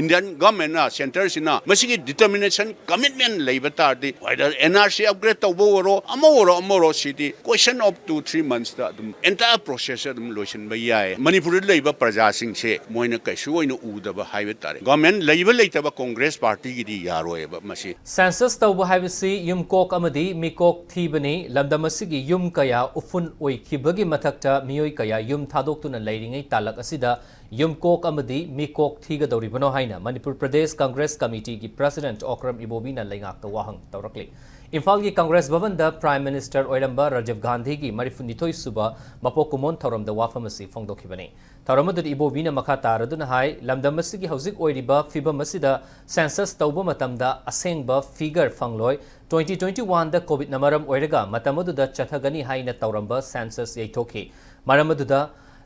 Indian government na center sina masigi determination commitment labor tardi whether NRC upgrade to boro amoro city question of 2-3 months da entire process dum lotion ba yae Manipur labor praja sing se moina kaisu oina udaba haibe tare government labor laitaba congress party gi di yaroi ba masi census tawba haibisi yum kok amadi mikok thibani lamdamasigi yum kaya ufun oi khibagi mathakta miyoi kaya yum thadok tuna leiringai talak asida yum kok amadi mikok thiga dawribano haina Manipur Pradesh Congress Committee ki President Okram Ibobi na laingak wahang tawrakli Imphal ki Congress Bhavan da Prime Minister Oiramba Rajiv Gandhi ki marifundithoi suba mapokumon thoram da wafamasi phongdokhibani thoramadud Ibobi na makha taraduna hai lamdamasi ki hauzik oiriba fibamasida census tawba matamda asengba figure fangloi 2021 da covid namaram oiraga matamaduda chathagani haina tawramba census yaithokhi maramaduda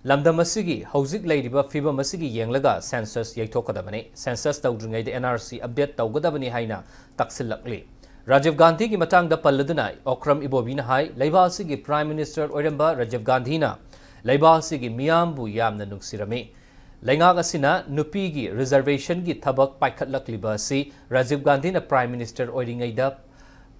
lamdamasigi hauzik leiriba fibamasigi yenglaga census yaithokadabani census tawdringai da NRC update tawgadabani haina taksilakli Rajiv Gandhi ki matang da palladuna Okram Ibobi na hai laibasi ki Prime Minister Oiramba Rajiv Gandhi na laibasi ki miyambu yamna nungsirami laingak asina nupi gi reservation gi thabak paikhatlakliba si Rajiv Gandhi na Prime Minister oiringai da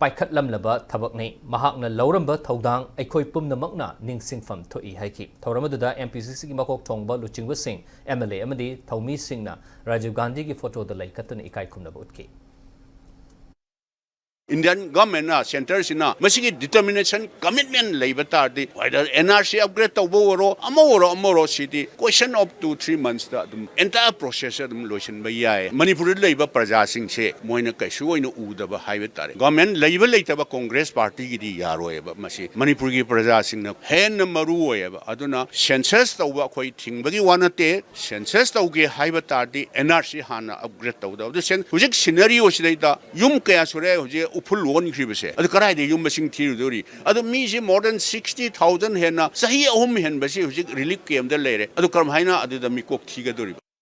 paikhatlamlaba thabak nei mahakna lauramba thodang aikhoi pumnamakna ningsingfam thoi haiki thoramadda MPCC ki makok thongba luchingba sing MLA amadi thomi singna Rajiv Gandhi ki photo da laikatna ikai khumna utki Indian government na center sina masigi determination commitment labor tardi whether NRC upgrade to boro amoro city question of 2-3 months da entire process dum lotion ba yae Manipur labor praja sing se moina kaisu oina udaba haibe tare government labor laitaba congress party gi di yaroi ba masi Manipur gi praja sing na hen maru oye ba aduna census tawba khoi thingbagi wanate census tawge haibe tardi NRC hana upgrade tawda the hujik scenario sidaita yum kaya sure huje upul won kribese adu karai de yum machine thiru dori adu mi je more than 60,000 hena sahi ahum hen basi hujik relief camp da lere adu karam haina adu da mi kok thiga dori